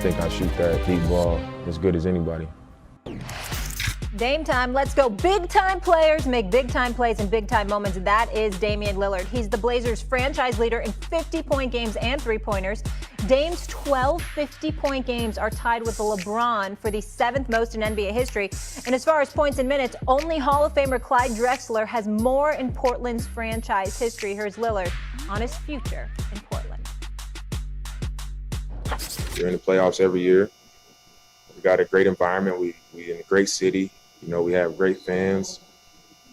think I shoot that deep ball as good as anybody. Dame time. Let's go. Big-time players make big-time plays in big-time moments. That is Damian Lillard. He's the Blazers' franchise leader in 50-point games and three-pointers. Dame's 12 50-point games are tied with LeBron for the 7th most in NBA history. And as far as points and minutes, only Hall of Famer Clyde Drexler has more in Portland's franchise history. Here's Lillard on his future in Portland. We're in the playoffs every year. We got a great environment. We in a great city. You know, we have great fans.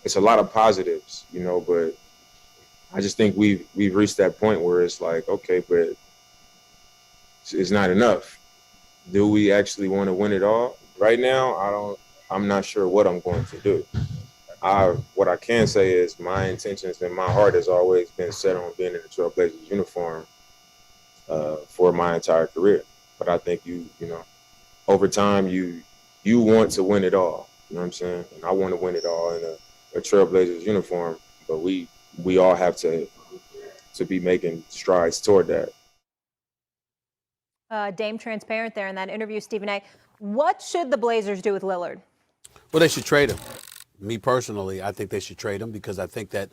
It's a lot of positives, you know, but I just think we've reached that point where it's like, okay, but it's not enough. Do we actually want to win it all? Right now, I'm not sure what I'm going to do. What I can say is my intentions and my heart has always been set on being in the Trailblazers uniform for my entire career. But I think you know, over time you want to win it all. You know what I'm saying? And I want to win it all in a Trailblazers uniform, but we all have to be making strides toward that. Dame transparent there in that interview, Stephen A. What should the Blazers do with Lillard? Well, they should trade him. Me personally, I think they should trade him because I think that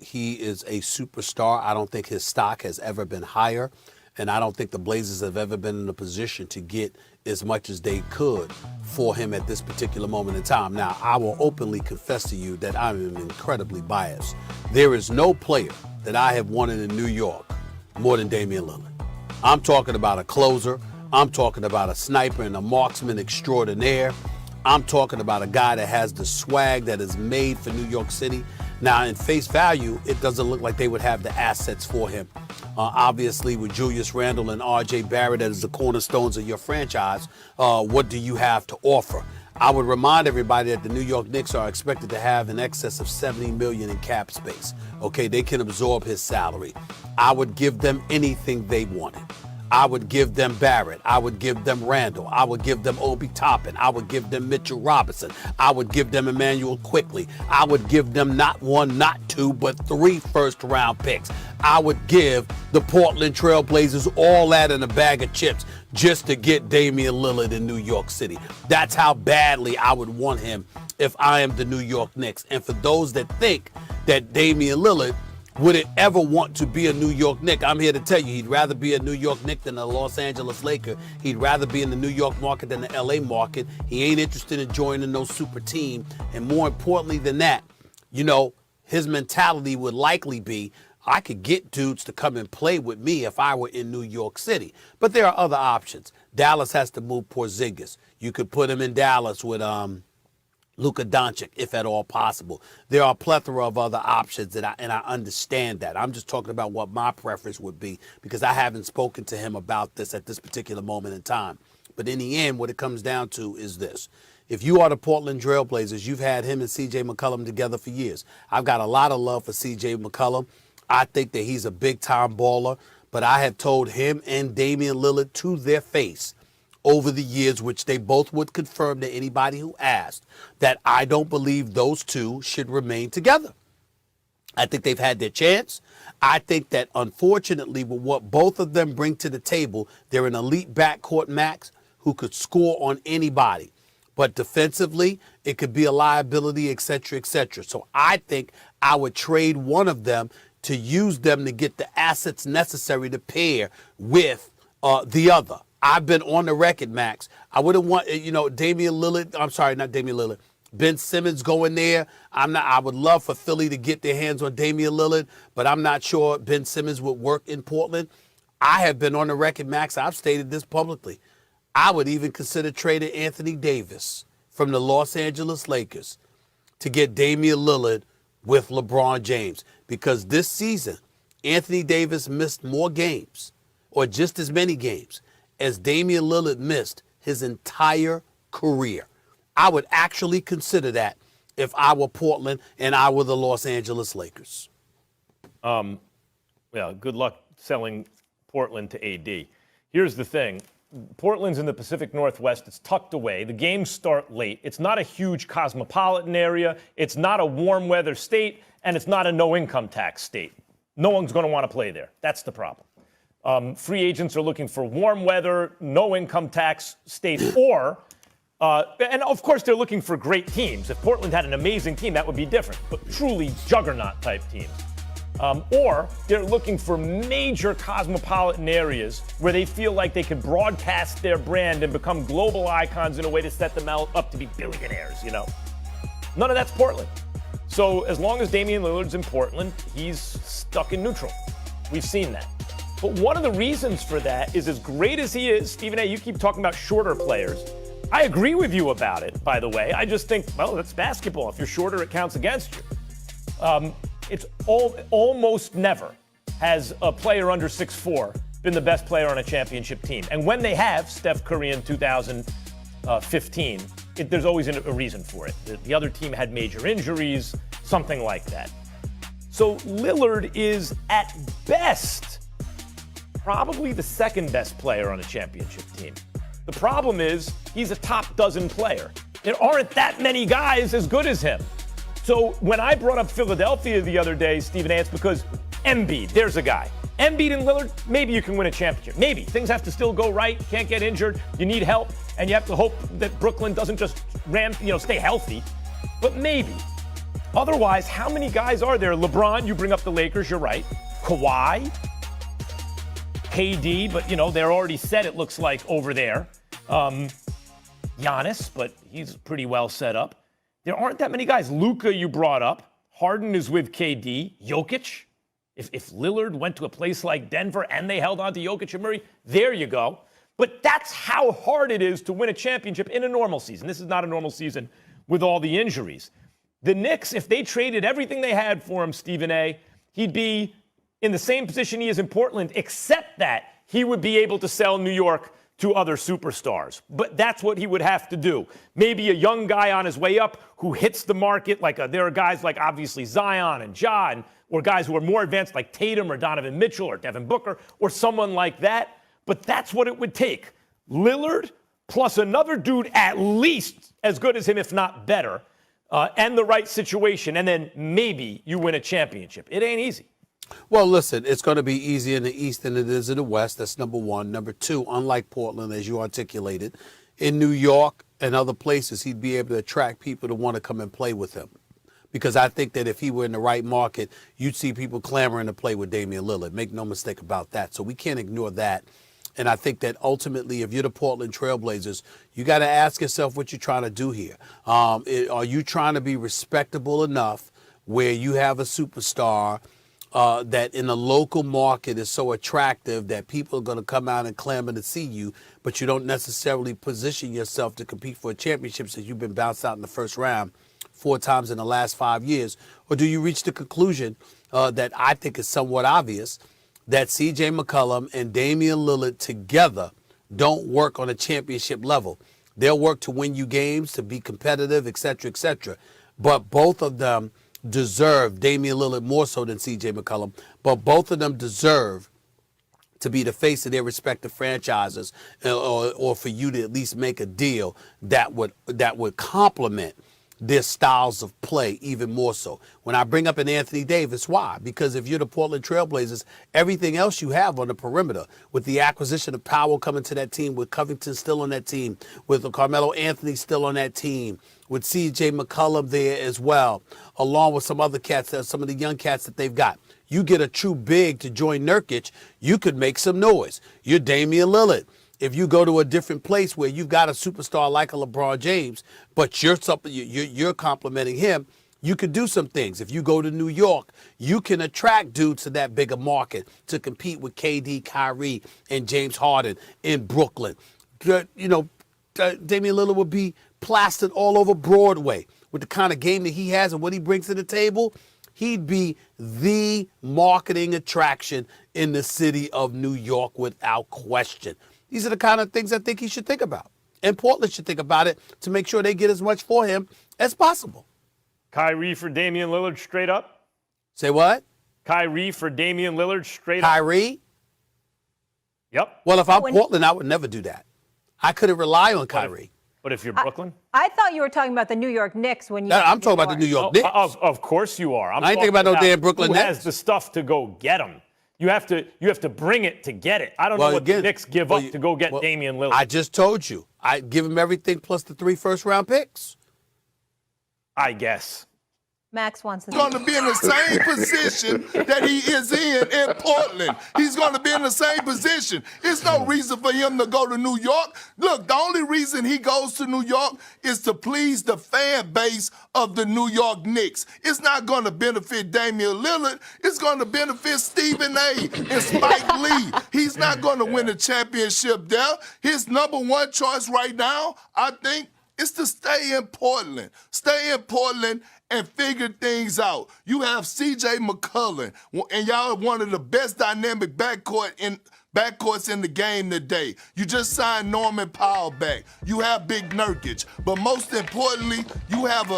he is a superstar. I don't think his stock has ever been higher, and I don't think the Blazers have ever been in a position to get as much as they could for him at this particular moment in time. Now, I will openly confess to you that I am incredibly biased. There is no player that I have wanted in New York more than Damian Lillard. I'm talking about a closer. I'm talking about a sniper and a marksman extraordinaire. I'm talking about a guy that has the swag that is made for New York City. Now, in face value, it doesn't look like they would have the assets for him. Obviously, with Julius Randle and R.J. Barrett as the cornerstones of your franchise, what do you have to offer? I would remind everybody that the New York Knicks are expected to have in excess of $70 million in cap space. Okay, they can absorb his salary. I would give them anything they wanted. I would give them Barrett. I would give them Randall. I would give them Obi Toppin. I would give them Mitchell Robinson. I would give them Emmanuel Quickley. I would give them not one, not two, but 3 first-round picks. I would give the Portland Trailblazers all that in a bag of chips just to get Damian Lillard in New York City. That's how badly I would want him if I am the New York Knicks. And for those that think that Damian Lillard wouldn't ever want to be a New York Knick, I'm here to tell you he'd rather be a New York Knick than a Los Angeles Laker. He'd rather be in the New York market than the LA market. He ain't interested in joining no super team. And more importantly than that, you know, his mentality would likely be, I could get dudes to come and play with me if I were in New York City. But there are other options. Dallas has to move Porzingis. You could put him in Dallas with Luka Doncic, if at all possible. There are a plethora of other options, and I understand that. I'm just talking about what my preference would be because I haven't spoken to him about this at this particular moment in time. But in the end, what it comes down to is this. If you are the Portland Trailblazers, you've had him and C.J. McCollum together for years. I've got a lot of love for C.J. McCollum. I think that he's a big-time baller, but I have told him and Damian Lillard to their face over the years, which they both would confirm to anybody who asked, that I don't believe those two should remain together. I think they've had their chance. I think that, unfortunately, with what both of them bring to the table, they're an elite backcourt max who could score on anybody. But defensively, it could be a liability, et cetera, et cetera. So I think I would trade one of them to use them to get the assets necessary to pair with the other. I've been on the record, Max. I wouldn't want, you know, Damian Lillard. I'm sorry, not Damian Lillard. Ben Simmons going there. I would love for Philly to get their hands on Damian Lillard, but I'm not sure Ben Simmons would work in Portland. I have been on the record, Max. I've stated this publicly. I would even consider trading Anthony Davis from the Los Angeles Lakers to get Damian Lillard with LeBron James, because this season, Anthony Davis missed more games, or just as many games, as Damian Lillard missed his entire career. I would actually consider that if I were Portland and I were the Los Angeles Lakers. Yeah, good luck selling Portland to AD. Here's the thing. Portland's in the Pacific Northwest. It's tucked away. The games start late. It's not a huge cosmopolitan area. It's not a warm weather state, and it's not a no income tax state. No one's going to want to play there. That's the problem. Free agents are looking for warm weather, no income tax states, or and of course they're looking for great teams. If Portland had an amazing team, that would be different, but truly juggernaut type teams. Or they're looking for major cosmopolitan areas where they feel like they can broadcast their brand and become global icons in a way to set them up to be billionaires, None of that's Portland. So as long as Damian Lillard's in Portland, he's stuck in neutral. We've seen that. But one of the reasons for that is, as great as he is, Stephen A., you keep talking about shorter players. I agree with you about it, by the way. I just think, well, that's basketball. If you're shorter, it counts against you. It's almost never has a player under 6'4" been the best player on a championship team. And when they have, Steph Curry in 2015, there's always a reason for it. The other team had major injuries, something like that. So Lillard is, at best, probably the second best player on a championship team. The problem is he's a top dozen player. There aren't that many guys as good as him. So when I brought up Philadelphia the other day, Stephen A., it's because Embiid, there's a guy. Embiid and Lillard, maybe you can win a championship. Maybe. Things have to still go right. Can't get injured. You need help. And you have to hope that Brooklyn doesn't just stay healthy. But maybe. Otherwise, how many guys are there? LeBron, you bring up the Lakers, you're right. Kawhi, KD, but, they're already set, it looks like, over there. Giannis, but he's pretty well set up. There aren't that many guys. Luka, you brought up. Harden is with KD. Jokic. If Lillard went to a place like Denver and they held on to Jokic and Murray, there you go. But that's how hard it is to win a championship in a normal season. This is not a normal season with all the injuries. The Knicks, if they traded everything they had for him, Stephen A., he'd be in the same position he is in Portland, except that he would be able to sell New York to other superstars. But that's what he would have to do. Maybe a young guy on his way up who hits the market, there are guys like obviously Zion and Ja, or guys who are more advanced like Tatum or Donovan Mitchell or Devin Booker or someone like that. But that's what it would take. Lillard plus another dude at least as good as him, if not better, and the right situation, and then maybe you win a championship. It ain't easy. Well, listen, it's going to be easier in the East than it is in the West. That's number one. Number two, unlike Portland, as you articulated, in New York and other places, he'd be able to attract people to want to come and play with him. Because I think that if he were in the right market, you'd see people clamoring to play with Damian Lillard. Make no mistake about that. So we can't ignore that. And I think that ultimately, if you're the Portland Trailblazers, you got to ask yourself what you're trying to do here. Are you trying to be respectable enough where you have a superstar that in the local market is so attractive that people are going to come out and clamor to see you, but you don't necessarily position yourself to compete for a championship since you've been bounced out in the first round 4 times in the last 5 years? Or do you reach the conclusion that I think is somewhat obvious, that C.J. McCollum and Damian Lillard together don't work on a championship level? They'll work to win you games, to be competitive, et cetera, et cetera. But both of them deserve, Damian Lillard more so than C.J. McCollum, but both of them deserve to be the face of their respective franchises, or for you to at least make a deal that would complement their styles of play even more so. When I bring up an Anthony Davis, why? Because if you're the Portland Trailblazers, everything else you have on the perimeter, with the acquisition of Powell coming to that team, with Covington still on that team, with Carmelo Anthony still on that team, with C.J. McCollum there as well, along with some other cats, some of the young cats that they've got. You get a true big to join Nurkic, you could make some noise. You're Damian Lillard. If you go to a different place where you've got a superstar like a LeBron James, but you're complimenting him, you could do some things. If you go to New York, you can attract dudes to that bigger market to compete with KD, Kyrie, and James Harden in Brooklyn. Damian Lillard would be plastered all over Broadway with the kind of game that he has and what he brings to the table. He'd be the marketing attraction in the city of New York without question. These are the kind of things I think he should think about. And Portland should think about it to make sure they get as much for him as possible. Kyrie for Damian Lillard straight up? Say what? Kyrie for Damian Lillard straight up? Kyrie? Yep. Well, if I'm Portland, I would never do that. I couldn't rely on Kyrie. But if you're Brooklyn? I thought you were talking about the New York Knicks when you. I'm talking about the New York Knicks. Of course you are. I ain't thinking about no damn Brooklyn Nets. Who Nets. has the stuff to go get them? You have to bring it to get it. I don't know what the Knicks give up to go get Damian Lillard. I just told you. I give him everything plus the 3 first-round picks. I guess. Max wants to. He's going to be in the same position that he is in Portland. He's going to be in the same position. There's no reason for him to go to New York. Look, the only reason he goes to New York is to please the fan base of the New York Knicks. It's not going to benefit Damian Lillard. It's going to benefit Stephen A. and Spike Lee. He's not going to win a championship there. His number one choice right now, I think, is to stay in Portland. Stay in Portland and figure things out. You have C.J. McCollum, and y'all are one of the best dynamic backcourts in the game today. You just signed Norman Powell back. You have Big Nurkic. But most importantly, you have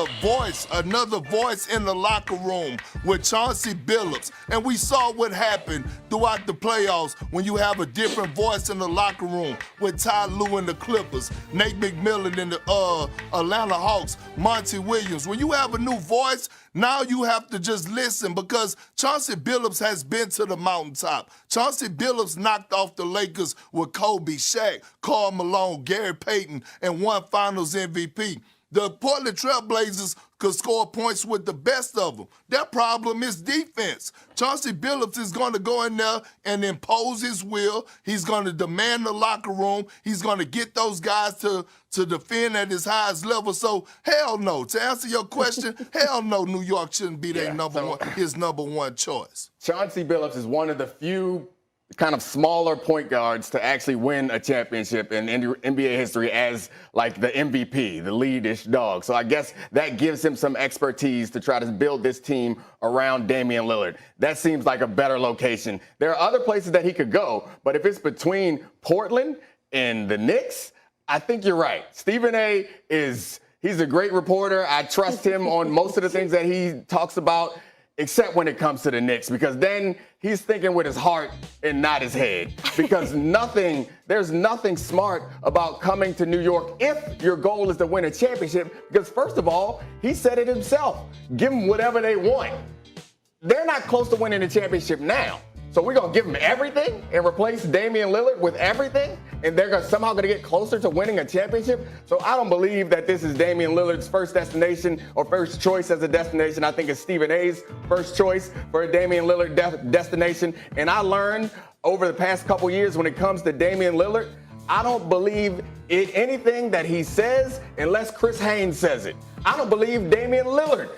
another voice in the locker room with Chauncey Billups. And we saw what happened throughout the playoffs when you have a different voice in the locker room with Ty Lue and the Clippers, Nate McMillan and the Atlanta Hawks, Monty Williams. When you have a new voice, now you have to just listen because Chauncey Billups has been to the mountaintop. Chauncey Billups knocked off the Lakers with Kobe, Shaq, Karl Malone, Gary Payton, and won Finals MVP. The Portland Trail Blazers could score points with the best of them. Their problem is defense. Chauncey Billups is going to go in there and impose his will. He's going to demand the locker room. He's going to get those guys to defend at his highest level. So, hell no. To answer your question, hell no, New York shouldn't be his number one choice. Chauncey Billups is one of the few kind of smaller point guards to actually win a championship in NBA history as like the MVP, the lead-ish dog. So I guess that gives him some expertise to try to build this team around Damian Lillard. That seems like a better location. There are other places that he could go, but if it's between Portland and the Knicks, I think you're right. Stephen A. he's a great reporter. I trust him on most of the things that he talks about, except when it comes to the Knicks, because then he's thinking with his heart and not his head. Because there's nothing smart about coming to New York if your goal is to win a championship. Because first of all, he said it himself. Give them whatever they want. They're not close to winning the championship now. So we're going to give them everything and replace Damian Lillard with everything? And they're somehow going to get closer to winning a championship? So I don't believe that this is Damian Lillard's first destination or first choice as a destination. I think it's Stephen A's first choice for a Damian Lillard destination. And I learned over the past couple years when it comes to Damian Lillard, I don't believe anything that he says unless Chris Haynes says it. I don't believe Damian Lillard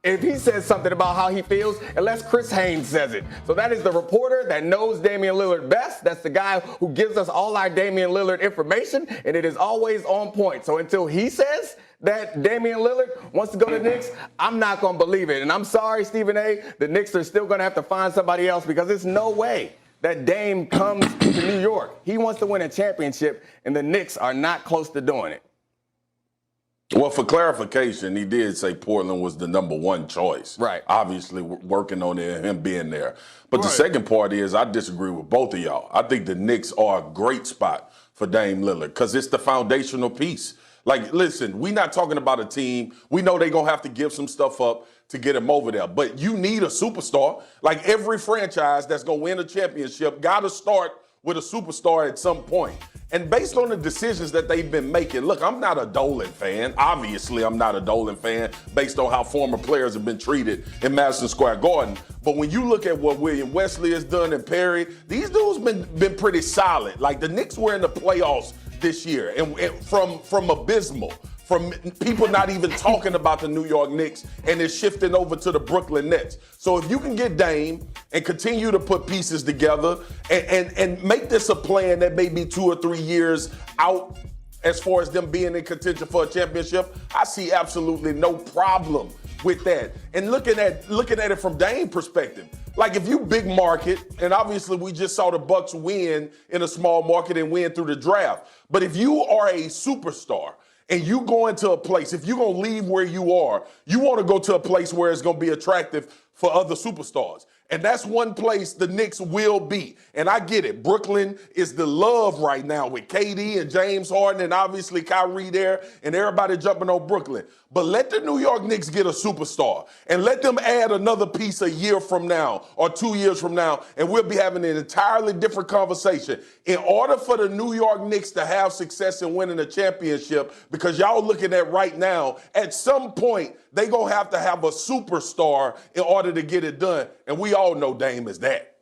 if he says something about how he feels, unless Chris Haynes says it. So that is the reporter that knows Damian Lillard best. That's the guy who gives us all our Damian Lillard information, and it is always on point. So until he says that Damian Lillard wants to go to the Knicks, I'm not going to believe it. And I'm sorry, Stephen A., the Knicks are still going to have to find somebody else because there's no way that Dame comes to New York. He wants to win a championship, and the Knicks are not close to doing it. Well, for clarification, he did say Portland was the number one choice. Right. Obviously, working on it, him being there. But the second part is I disagree with both of y'all. I think the Knicks are a great spot for Dame Lillard because it's the foundational piece. Like, listen, we're not talking about a team. We know they're going to have to give some stuff up to get him over there. But you need a superstar. Like every franchise that's going to win a championship got to start with a superstar at some point. And based on the decisions that they've been making, look, I'm not a Dolan fan. Obviously, I'm not a Dolan fan based on how former players have been treated in Madison Square Garden. But when you look at what William Wesley has done and Perry, these dudes been pretty solid. Like the Knicks were in the playoffs this year and from abysmal. From people not even talking about the New York Knicks, and it's shifting over to the Brooklyn Nets. So if you can get Dame and continue to put pieces together and make this a plan that may be 2 or 3 years out as far as them being in contention for a championship, I see absolutely no problem with that. And looking at it from Dame's perspective, like if you big market, and obviously we just saw the Bucks win in a small market and win through the draft, but if you are a superstar, and you go into a place, if you're going to leave where you are, you want to go to a place where it's going to be attractive for other superstars. And that's one place the Knicks will be. And I get it. Brooklyn is the love right now with KD and James Harden and obviously Kyrie there and everybody jumping on Brooklyn. But let the New York Knicks get a superstar and let them add another piece a year from now or 2 years from now, and we'll be having an entirely different conversation. In order for the New York Knicks to have success in winning a championship, because y'all looking at right now, at some point, they going to have a superstar in order to get it done. And we all know Dame is that.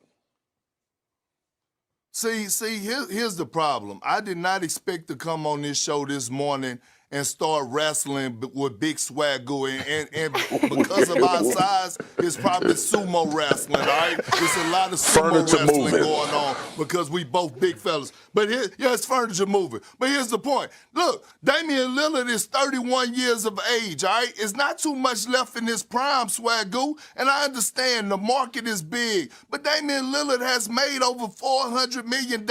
Here's the problem. I did not expect to come on this show this morning and start wrestling with Big Swagoo. And because of our size, it's probably sumo wrestling, all right? It's a lot of sumo wrestling going on because we both big fellas. But it's furniture moving. But here's the point. Look, Damian Lillard is 31 years of age, all right? It's not too much left in his prime, Swagoo. And I understand the market is big. But Damian Lillard has made over $400 million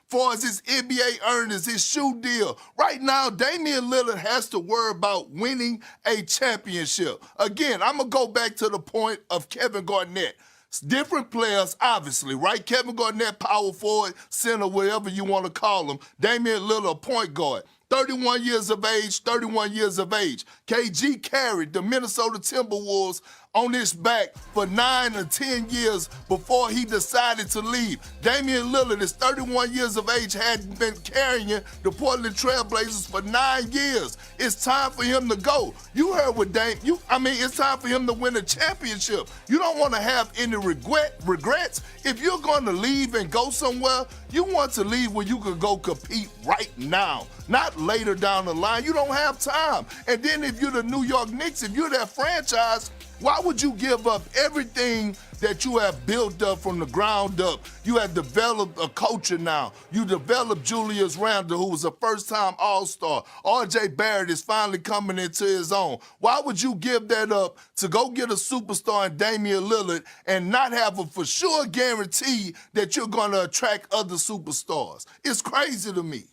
for his NBA earnings, his shoe deal. Right now, Damian Lillard has to worry about winning a championship. Again, I'm going to go back to the point of Kevin Garnett. It's different players, obviously, right? Kevin Garnett, power forward, center, whatever you want to call him. Damian Lillard, point guard. 31 years of age, 31 years of age. KG carried the Minnesota Timberwolves on his back for 9 or 10 years before he decided to leave. Damian Lillard is 31 years of age, had been carrying the Portland Trail Blazers for 9 years. It's time for him to go. You heard what it's time for him to win a championship. You don't want to have any regrets. If you're going to leave and go somewhere, you want to leave where you can go compete right now, not later down the line. You don't have time. And then if you're the New York Knicks, if you're that franchise, why would you give up everything that you have built up from the ground up? You have developed a culture now. You developed Julius Randle, who was a first-time All-Star. R.J. Barrett is finally coming into his own. Why would you give that up to go get a superstar in Damian Lillard and not have a for sure guarantee that you're going to attract other superstars? It's crazy to me.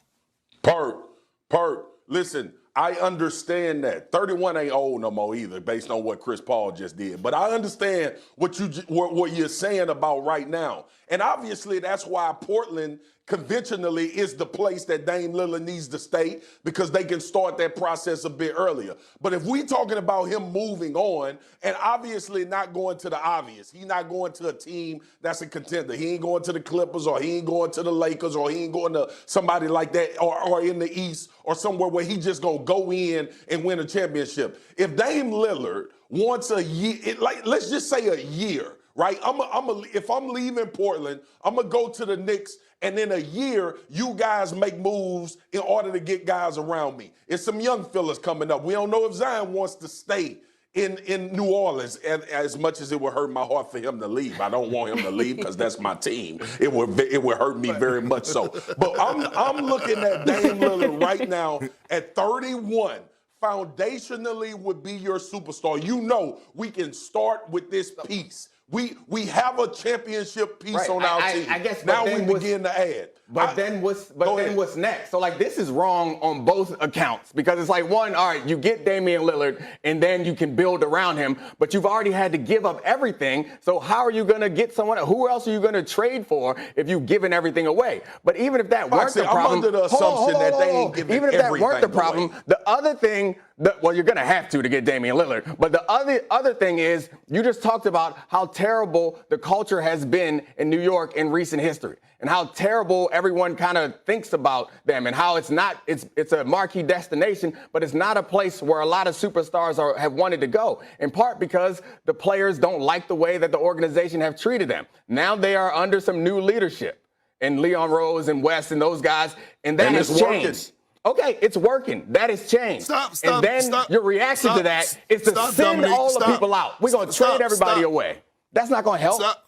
Perk, listen, I understand that. 31 ain't old no more either, based on what Chris Paul just did. But I understand what you're saying about right now. And obviously that's why Portland conventionally is the place that Dame Lillard needs to stay, because they can start that process a bit earlier. But if we talking about him moving on and obviously not going to the obvious, he's not going to a team that's a contender. He ain't going to the Clippers, or he ain't going to the Lakers, or he ain't going to somebody like that, or in the East, or somewhere where he just gonna go in and win a championship. If Dame Lillard wants a year, let's just say a year, right? If I'm leaving Portland, I'm gonna go to the Knicks, and in a year, you guys make moves in order to get guys around me. It's some young fellas coming up. We don't know if Zion wants to stay in New Orleans, and as much as it would hurt my heart for him to leave. I don't want him to leave because that's my team. It would hurt me very much so. But I'm looking at Dame Lillard right now at 31. Foundationally would be your superstar. You know, we can start with this piece. We have a championship piece on our team. I guess now we begin to add. But then what's next? So this is wrong on both accounts, because it's like, one, all right, you get Damian Lillard and then you can build around him, but you've already had to give up everything. So how are you going to get someone? Who else are you going to trade for if you've given everything away? But even if that weren't the problem, I'm under the assumption that they ain't giving even if that weren't the everything problem, away. the other thing. Well, you're going to have to get Damian Lillard. But the other thing is, you just talked about how terrible the culture has been in New York in recent history, and how terrible everyone kind of thinks about them, and how it's a marquee destination, but it's not a place where a lot of superstars have wanted to go, in part because the players don't like the way that the organization have treated them. Now they are under some new leadership, and Leon Rose and West and those guys, and that has changed. Okay, it's working. That has changed. And then your reaction to that is to send all the people out. We're going to trade everybody away. That's not going to help. Stop.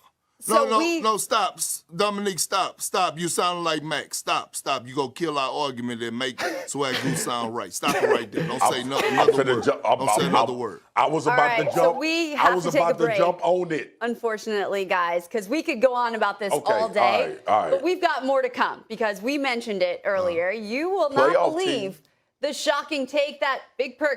Dominique, stop. You sound like Max. Stop. You go kill our argument and make Swagoo sound right. Stop it right there. Don't say another word. I was about to jump. So we have to take a break, jump on it. Unfortunately, guys, because we could go on about this all day. All right. But we've got more to come, because we mentioned it earlier. You will not believe the shocking take that Big Perk